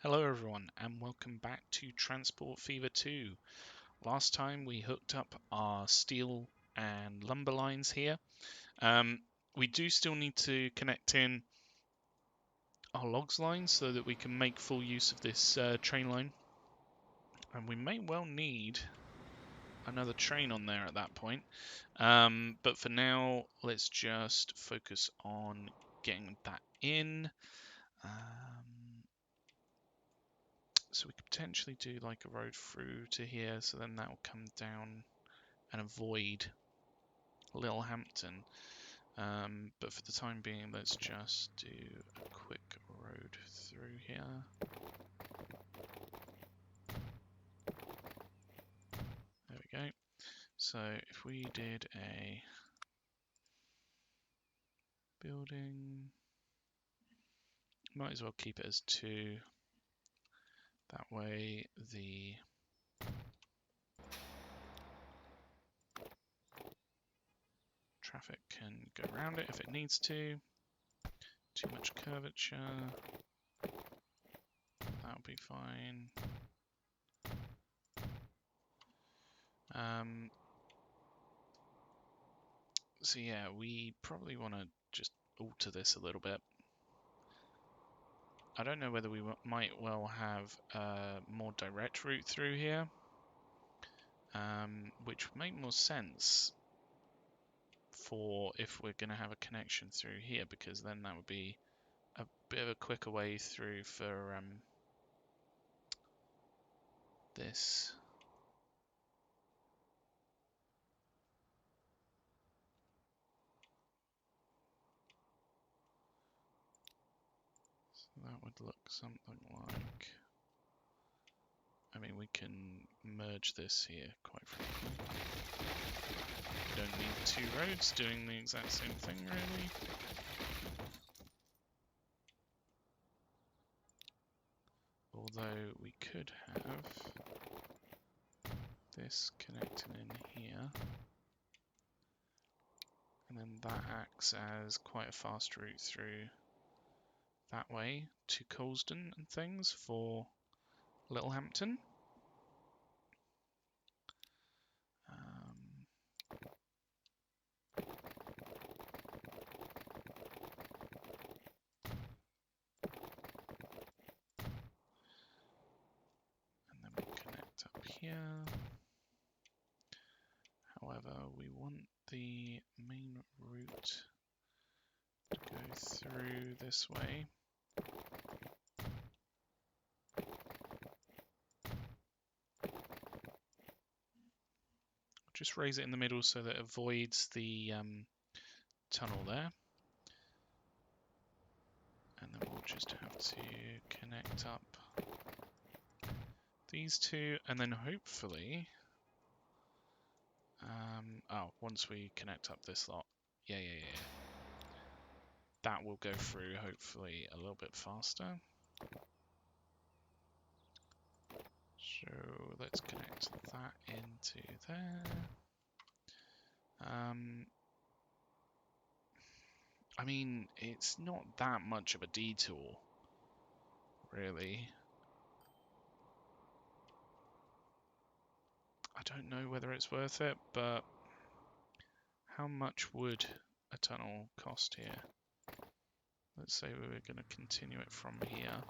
Hello everyone and welcome back to Transport Fever 2. Last time we hooked up our steel and lumber lines here. We do still need to connect in our logs lines so that we can make full use of this train line. And we may well need another train on there at that point. But for now, let's just focus on getting that in. So we could potentially do like a road through to here, so then that will come down and avoid Littlehampton. But for the time being, let's just do a quick road through here. There we go. So if we did a building, might as well keep it as 2. That way the traffic can go around it if it needs to. Too much curvature. That'll be fine. So yeah, we probably want to just alter this a little bit. I don't know whether we might well have a more direct route through here, which would make more sense for if we're going to have a connection through here, because then that would be a bit of a quicker way through for this. So that would look something like, I mean, we can merge this here quite frankly. We don't need 2 roads doing the exact same thing really. Although we could have this connecting in here, and then that acts as quite a fast route through that way to Colston and things for Littlehampton. And then we connect up here. However, we want the main route to go through this way. Just raise it in the middle so that it avoids the tunnel there. And then we'll just have to connect up these 2, and then hopefully, once we connect up this lot, yeah, that will go through hopefully a little bit faster. So let's connect that into there. I mean, it's not that much of a detour, really. I don't know whether it's worth it, but how much would a tunnel cost here? Let's say we were going to continue it from here.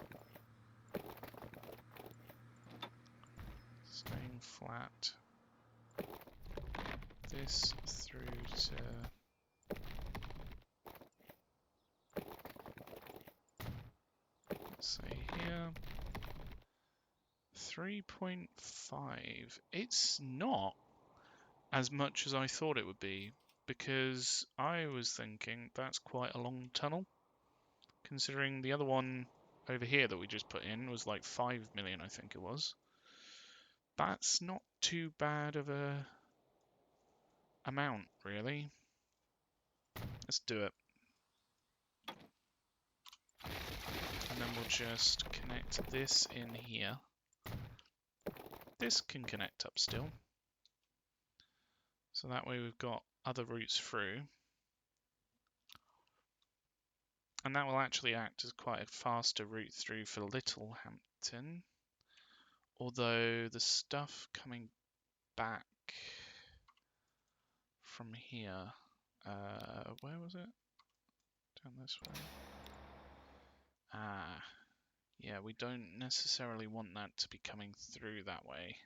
Staying flat. This through to... let's say here. 3.5. It's not as much as I thought it would be, because I was thinking that's quite a long tunnel, considering the other one over here that we just put in was like 5 million, I think it was. That's not too bad of a amount, really. Let's do it. And then we'll just connect this in here. This can connect up still. So that way we've got other routes through. And that will actually act as quite a faster route through for Littlehampton. Littlehampton, although the stuff coming back from here, where was it? Down this way. Ah, yeah, we don't necessarily want that to be coming through that way.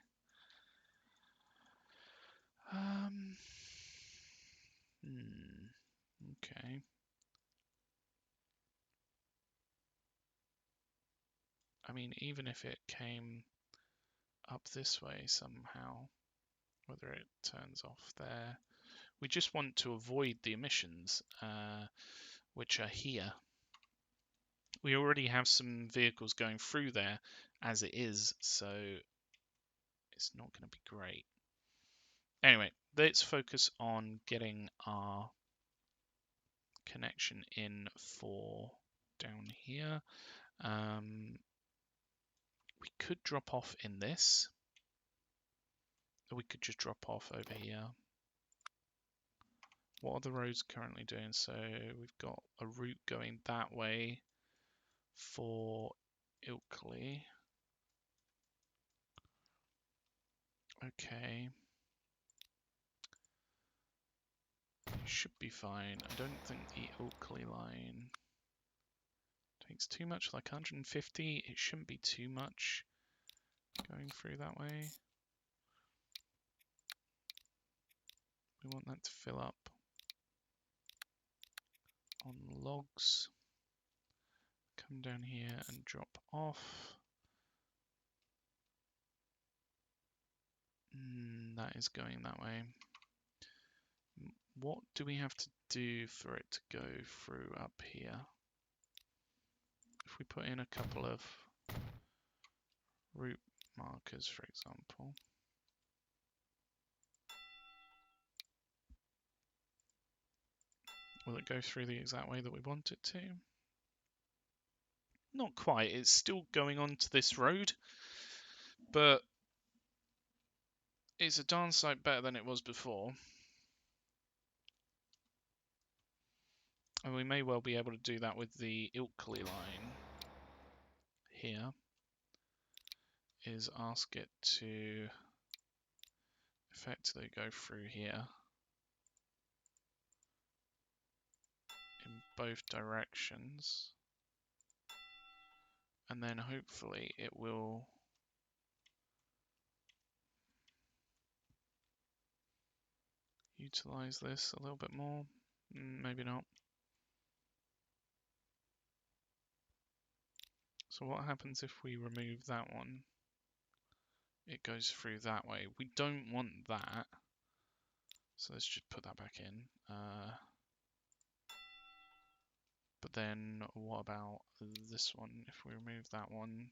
Okay. I mean, even if it came up this way somehow, whether it turns off there, we just want to avoid the emissions, which are here. We already have some vehicles going through there as it is, so it's not going to be great. Anyway, let's focus on getting our connection in for down here. We could drop off in this. We could just drop off over here. What are the roads currently doing? So we've got a route going that way for Ilkley. Okay. It should be fine. I don't think the Ilkley line takes too much, like 150. It shouldn't be too much going through that way. We want that to fill up on logs. Come down here and drop off. That is going that way. What do we have to do for it to go through up here? If we put in a couple of route markers, for example. Will it go through the exact way that we want it to? Not quite. It's still going onto this road, but it's a darn sight better than it was before. And we may well be able to do that with the Ilkley line here. Is ask it to effectively go through here in both directions. And then hopefully it will utilize this a little bit more. Maybe not. So what happens if we remove that one? It goes through that way. We don't want that. So let's just put that back in. But then what about this one? If we remove that one.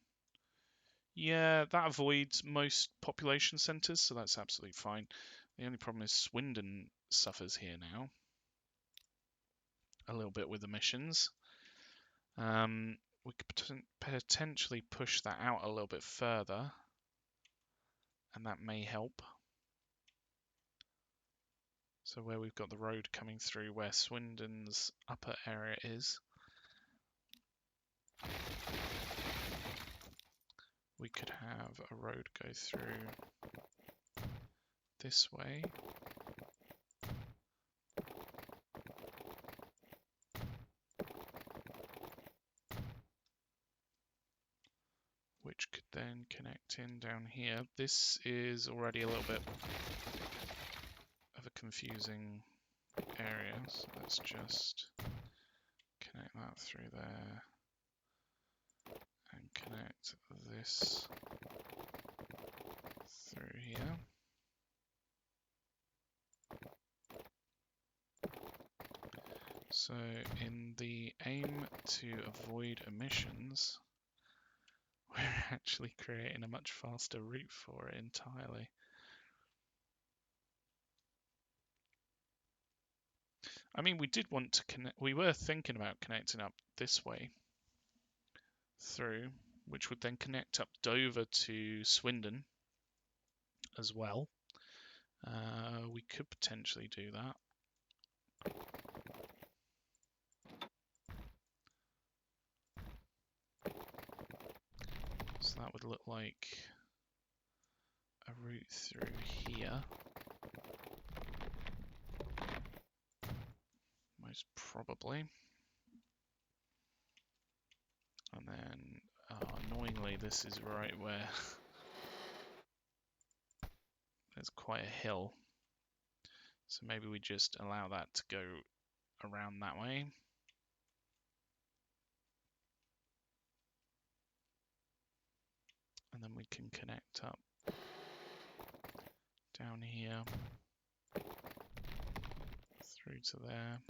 Yeah, that avoids most population centres, so that's absolutely fine. The only problem is Swindon suffers here now. A little bit with emissions. We could potentially push that out a little bit further, and that may help. So where we've got the road coming through where Swindon's upper area is, we could have a road go through this way. Which could then connect in down here. This is already a little bit of a confusing area, so let's just connect that through there and connect this through here. So in the aim to avoid emissions, we're actually creating a much faster route for it entirely. I mean, we did want to connect, we were thinking about connecting up this way through, which would then connect up Dover to Swindon as well. We could potentially do that. So So that would look like a route through here. Most probably. And then, annoyingly, this is right where there's quite a hill. So maybe we just allow that to go around that way. And then we can connect up down here through to there.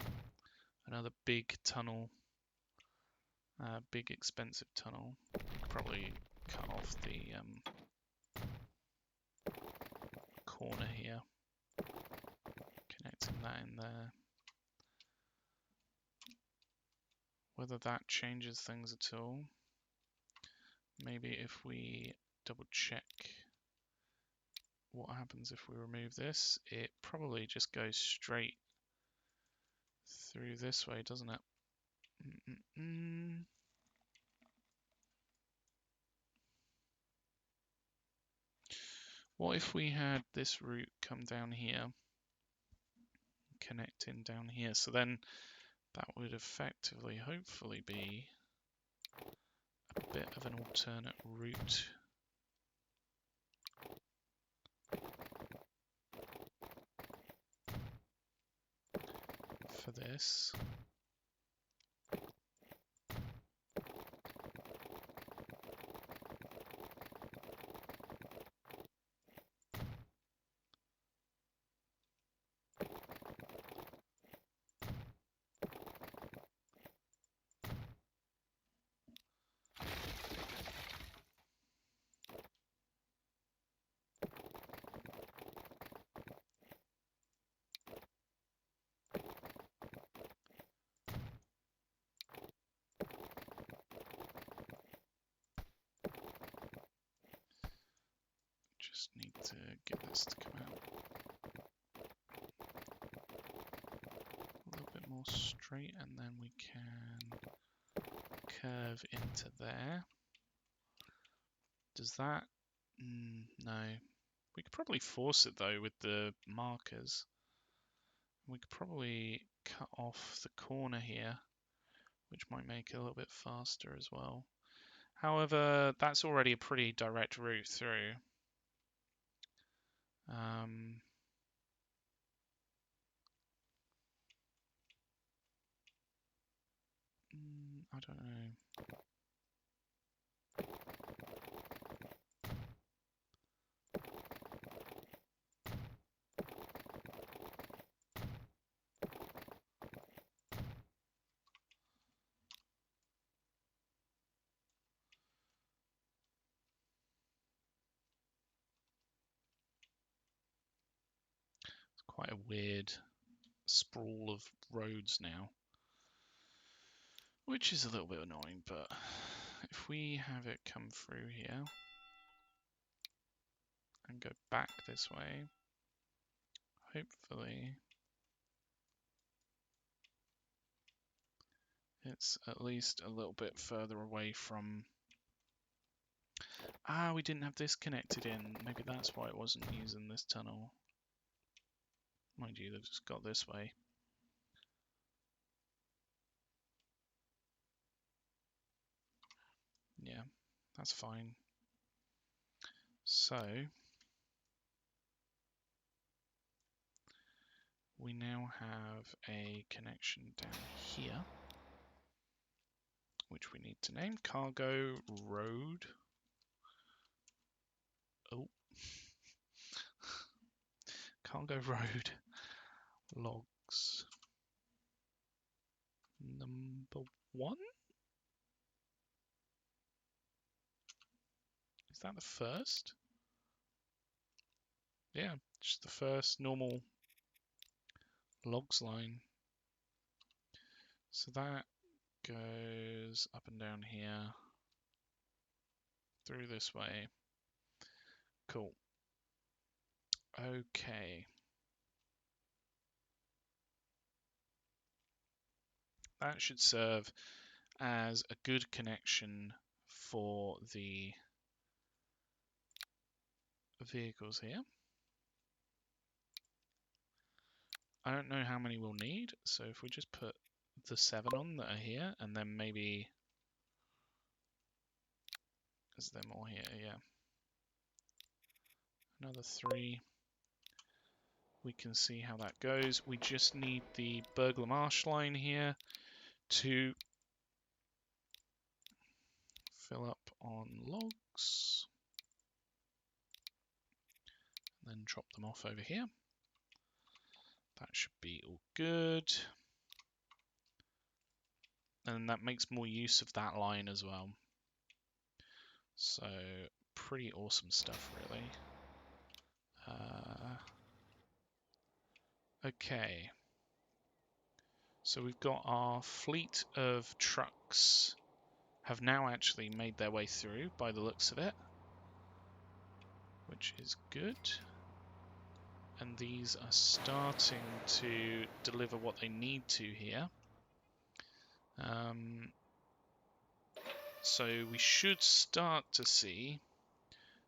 Another big tunnel, big expensive tunnel. We could probably cut off the corner here, connecting that in there. Whether that changes things at all. Maybe if we double check what happens if we remove this, it probably just goes straight through this way, doesn't it? What if we had this route come down here, connect in down here? So then that would effectively, hopefully, be a bit of an alternate route. For this. Just need to get this to come out a little bit more straight, and then we can curve into there. Does that? No. We could probably force it though with the markers. We could probably cut off the corner here, which might make it a little bit faster as well. However, that's already a pretty direct route through. I don't know. It's quite a weird sprawl of roads now, which is a little bit annoying, but if we have it come through here and go back this way, hopefully it's at least a little bit further away from... Ah, we didn't have this connected in. Maybe that's why it wasn't using this tunnel. Mind you, they've just got this way. Yeah, that's fine. So we now have a connection down here, which we need to name Cargo Road. Oh, Cargo Road logs number 1. Is that the first? Yeah, just the first normal logs line. So that goes up and down here, through this way. Cool. Okay. That should serve as a good connection for the vehicles here. I don't know how many we'll need, so if we just put the 7 on that are here, and then maybe... Is there more here? Yeah. Another 3. We can see how that goes. We just need the Burgh Le Marsh line here to fill up on logs. And then drop them off over here. That should be all good. And that makes more use of that line as well. So, pretty awesome stuff, really. Okay. So we've got our fleet of trucks have now actually made their way through by the looks of it, which is good. And these are starting to deliver what they need to here. So we should start to see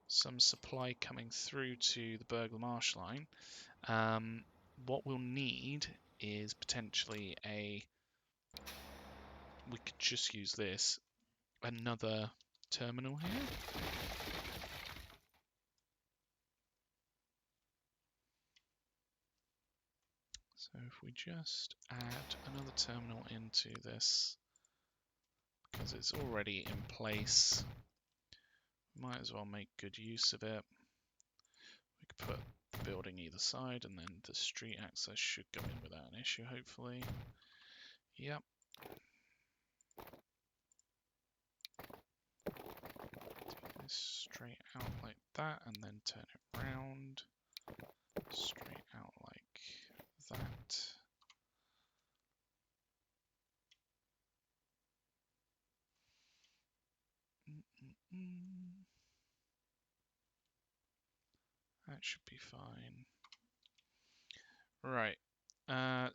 some supply coming through to the Burgh Le Marsh line. What we'll need is potentially we could just use this, another terminal here. So if we just add another terminal into this, because it's already in place, might as well make good use of it. We could put the building either side, and then the street access should go in without an issue, hopefully. Yep. Take this straight out like that, and then turn it round. Straight out like that. That should be fine. Right.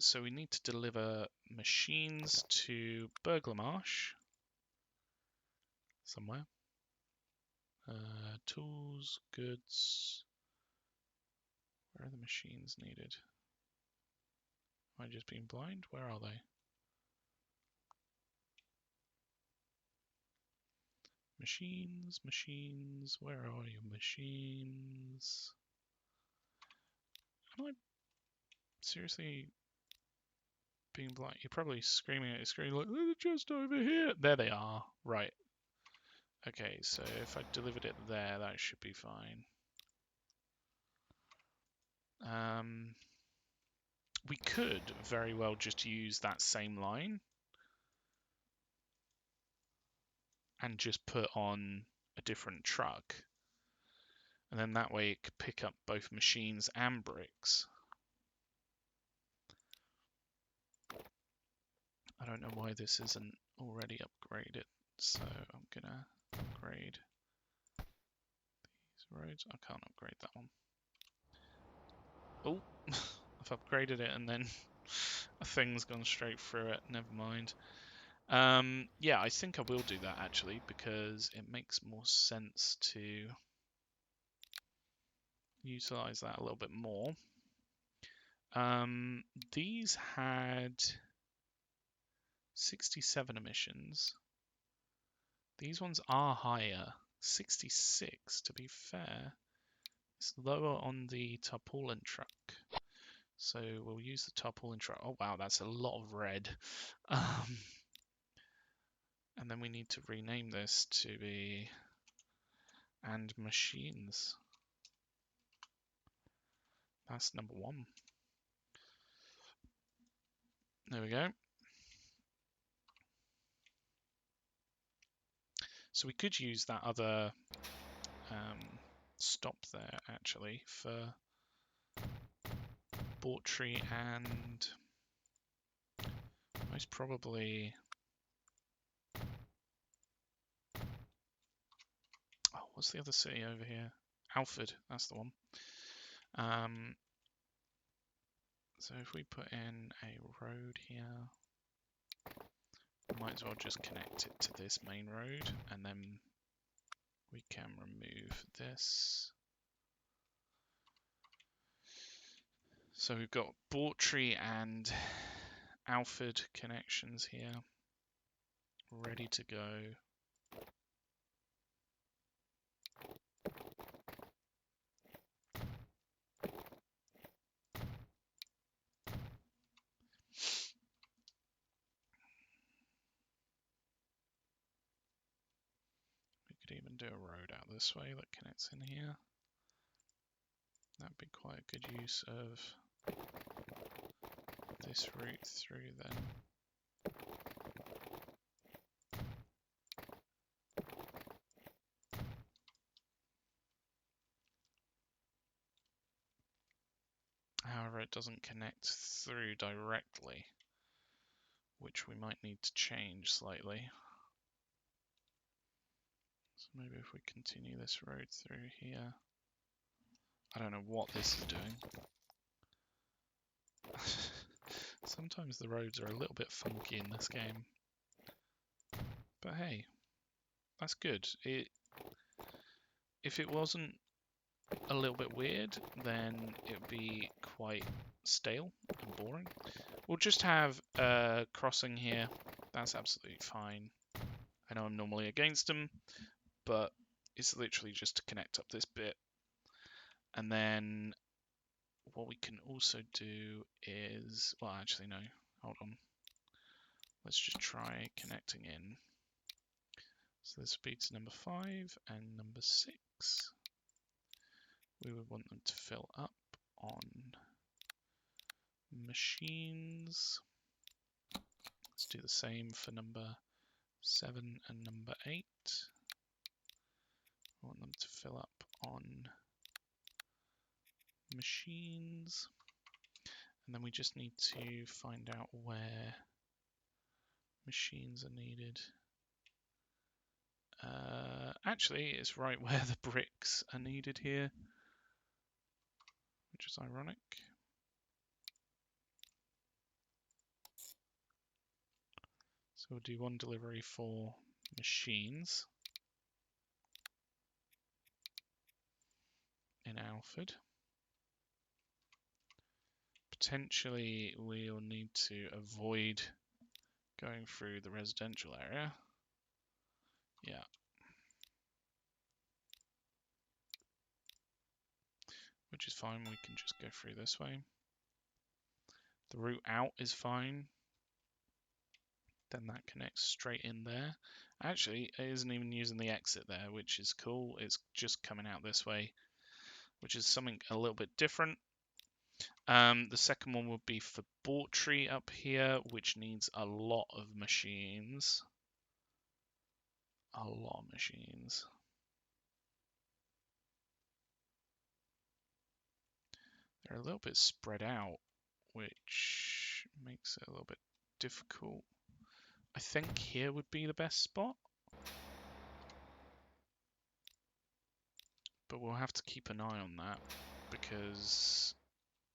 So we need to deliver machines to Burgh Le Marsh somewhere. Tools, goods. Where are the machines needed? Am I just being blind? Where are they? Machines, machines. Where are your machines? Am I seriously being blind? You're probably screaming at your screen like, they're just over here. There they are. Right. Okay, so if I delivered it there, that should be fine. We could very well just use that same line and just put on a different truck. And then that way it could pick up both machines and bricks. I don't know why this isn't already upgraded, so I'm gonna upgrade these roads. I can't upgrade that one. Oh, I've upgraded it and then a thing's gone straight through it. Never mind. Yeah, I think I will do that actually, because it makes more sense to utilize that a little bit more. These had 67 emissions. These ones are higher, 66 to be fair. It's lower on the tarpaulin truck. So we'll use the tarpaulin truck. Oh wow, that's a lot of red. And then we need to rename this to be and machines. That's number 1. There we go. So we could use that other stop there actually for Bawtry and most probably... Oh, what's the other city over here? Alford, that's the one. So if we put in a road here, we might as well just connect it to this main road, and then we can remove this. So we've got Bawtry and Alford connections here, ready to go. We could even do a road out this way that connects in here. That'd be quite a good use of this route through then. However, it doesn't connect through directly, which we might need to change slightly. So maybe if we continue this road through here. I don't know what this is doing. Sometimes the roads are a little bit funky in this game. But hey, that's good. If it wasn't a little bit weird, then it would be quite stale and boring. We'll just have a crossing here. That's absolutely fine. I know I'm normally against them, but it's literally just to connect up this bit. And then what we can also do is, well, actually, no, hold on. Let's just try connecting in. So this would be to number 5 and number 6. We would want them to fill up on machines. Let's do the same for number 7 and number 8. I want them to fill up on machines. And then we just need to find out where machines are needed. Actually, it's right where the bricks are needed here, which is ironic. So we'll do one delivery for machines in Alford. Potentially, we'll need to avoid going through the residential area. Yeah. Which is fine, we can just go through this way. The route out is fine. Then that connects straight in there. Actually, it isn't even using the exit there, which is cool. It's just coming out this way, which is something a little bit different. The second one would be for Bawtry up here, which needs a lot of machines. A lot of machines. They're a little bit spread out, which makes it a little bit difficult. I think here would be the best spot. But we'll have to keep an eye on that because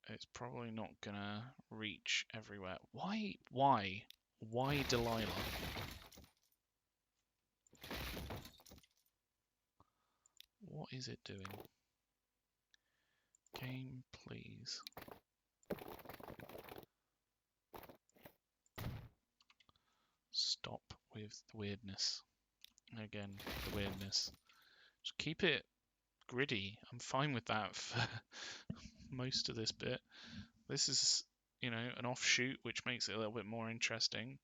it's probably not gonna reach everywhere. Why Delilah? What is it doing? Game, please. Stop with the weirdness. Again, the weirdness. Just keep it gritty. I'm fine with that for most of this bit. This is, you know, an offshoot, which makes it a little bit more interesting.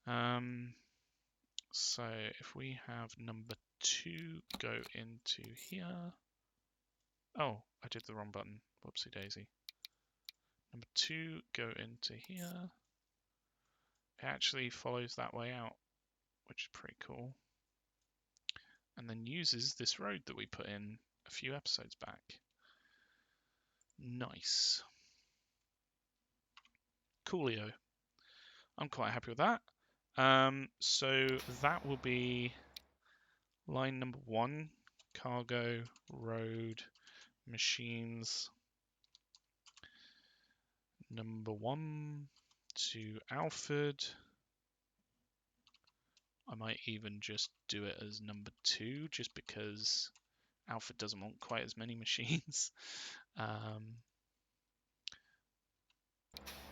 So if we have number 2 go into here. Oh, I did the wrong button. Whoopsie daisy. Number 2 go into here. It actually follows that way out, which is pretty cool. And then uses this road that we put in a few episodes back. Nice. Coolio. I'm quite happy with that. So that will be line number 1, cargo, road, machines. Number 1 to Alford. I might even just do it as number 2, just because Alford doesn't want quite as many machines.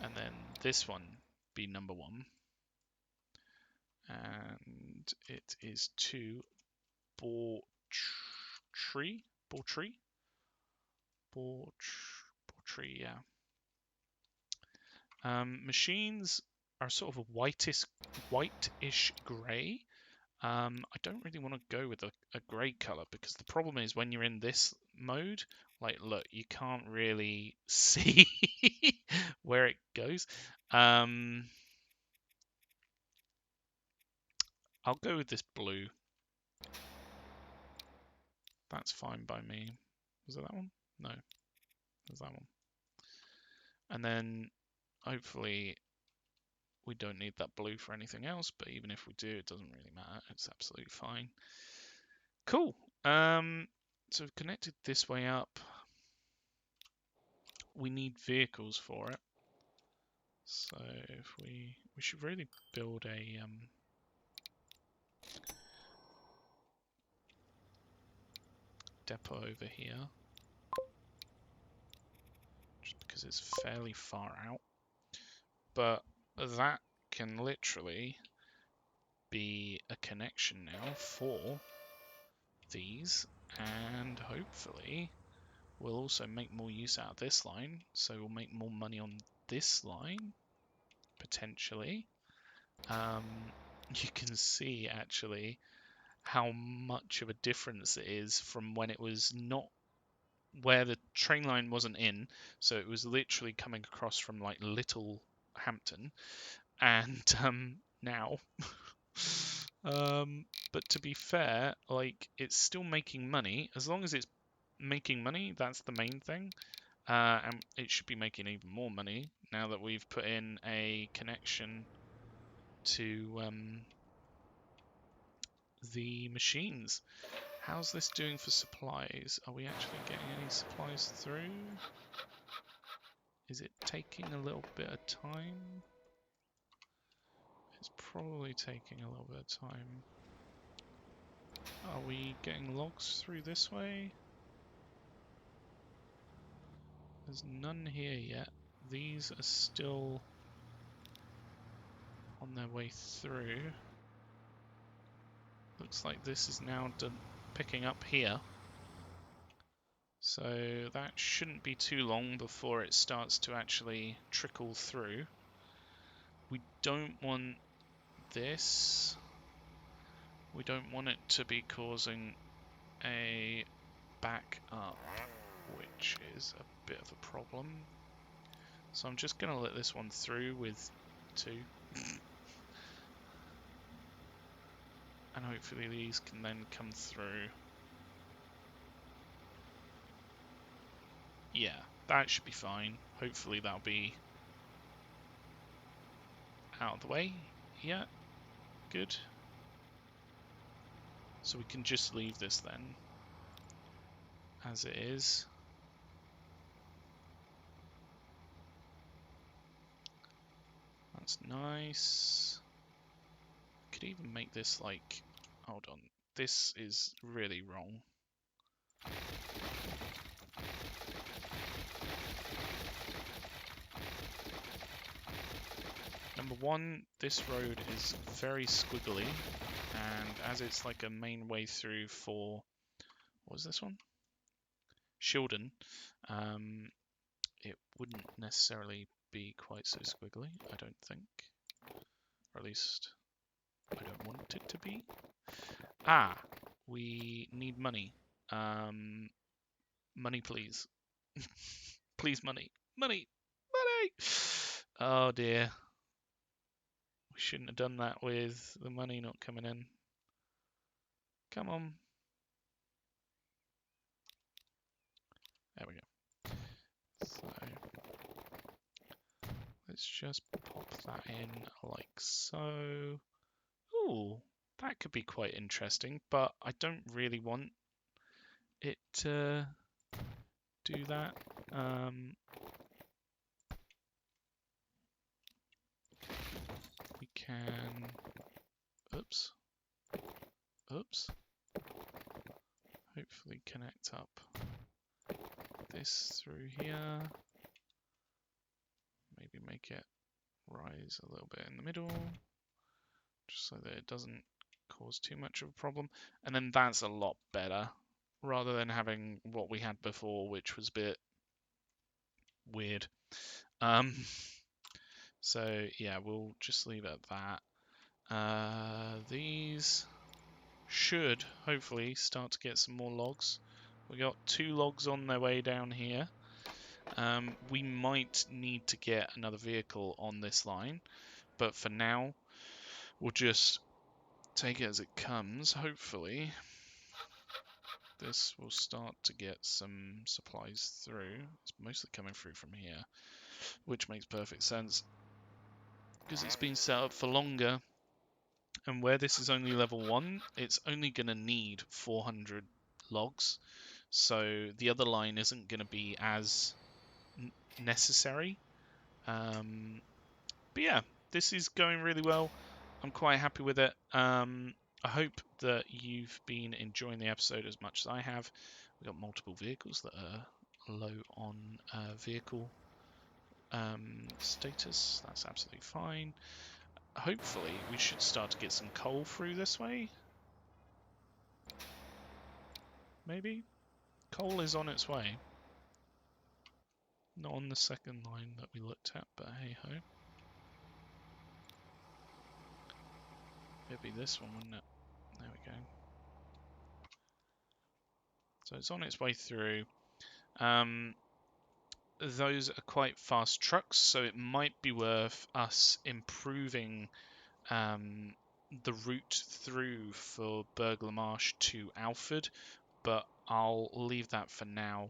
and then this one be number 1, and it is to Bawtry, yeah. Machines are sort of a whitish grey. I don't really want to go with a grey colour, because the problem is when you're in this mode, like, look, you can't really see where it goes. I'll go with this blue. That's fine by me. Was it that one? No, it was that one. And then hopefully we don't need that blue for anything else, but even if we do, it doesn't really matter. It's absolutely fine. Cool. So we've connected this way up. We need vehicles for it. So if we should really build a depot over here, just because it's fairly far out. But that can literally be a connection now for these, and hopefully we'll also make more use out of this line, so we'll make more money on this line potentially. You can see actually how much of a difference it is from when it was not, where the train line wasn't in, so it was literally coming across from like Littlehampton, and now but to be fair, like, it's still making money. As long as it's making money, that's the main thing. And it should be making even more money now that we've put in a connection to the machines. How's this doing for supplies? Are we actually getting any supplies through? Is it taking a little bit of time? It's probably taking a little bit of time. Are we getting logs through this way? There's none here yet. These are still on their way through. Looks like this is now done picking up here. So that shouldn't be too long before it starts to actually trickle through. We don't want this. We don't want it to be causing a back up, which is a bit of a problem. So I'm just going to let this one through with 2. And hopefully these can then come through. Yeah, that should be fine. Hopefully that'll be out of the way. Yeah, good. So we can just leave this then as it is. That's nice. Could even make this like, hold on, this is really wrong. Number 1, this road is very squiggly, and as it's like a main way through for, what was this one? Shildon, it wouldn't necessarily be quite so squiggly, I don't think. Or at least I don't want it to be. Ah, we need money. Money, please. Please, money. Money! Money! Oh dear. We shouldn't have done that with the money not coming in. Come on. There we go. So let's just pop that in like so. Ooh, that could be quite interesting, but I don't really want it to do that. We can, oops, hopefully connect up this through here. Maybe make it rise a little bit in the middle, just so that it doesn't cause too much of a problem. And then that's a lot better, rather than having what we had before, which was a bit weird. So yeah, we'll just leave it at that. These should hopefully start to get some more logs. We got 2 logs on their way down here. We might need to get another vehicle on this line, but for now, we'll just take it as it comes. Hopefully, this will start to get some supplies through. It's mostly coming through from here, which makes perfect sense because it's been set up for longer. And where this is only level 1, it's only going to need 400 logs. So the other line isn't going to be as necessary. But yeah, this is going really well. I'm quite happy with it. I hope that you've been enjoying the episode as much as I have. We've got multiple vehicles that are low on vehicle status. That's absolutely fine. Hopefully, we should start to get some coal through this way. Maybe? Coal is on its way. Not on the second line that we looked at, but hey-ho. It'd be this one, wouldn't it? There we go. So it's on its way through. Those are quite fast trucks, so it might be worth us improving the route through for Burgh Le Marsh to Alford, but I'll leave that for now.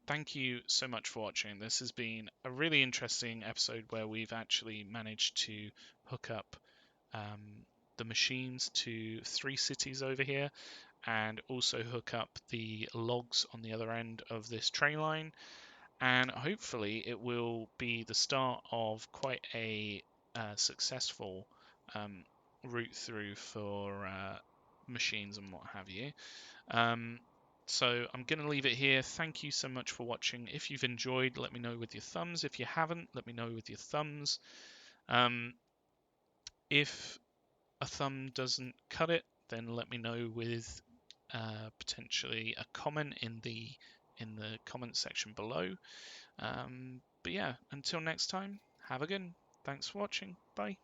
Thank you so much for watching. This has been a really interesting episode where we've actually managed to hook up the machines to 3 cities over here, and also hook up the logs on the other end of this train line, and hopefully it will be the start of quite a successful route through for machines and what have you. So I'm going to leave it here. Thank you so much for watching. If you've enjoyed, let me know with your thumbs. If you haven't, let me know with your thumbs. If a thumb doesn't cut it, then let me know with potentially a comment in the comment section below. But yeah, until next time, have a good one. Thanks for watching. Bye.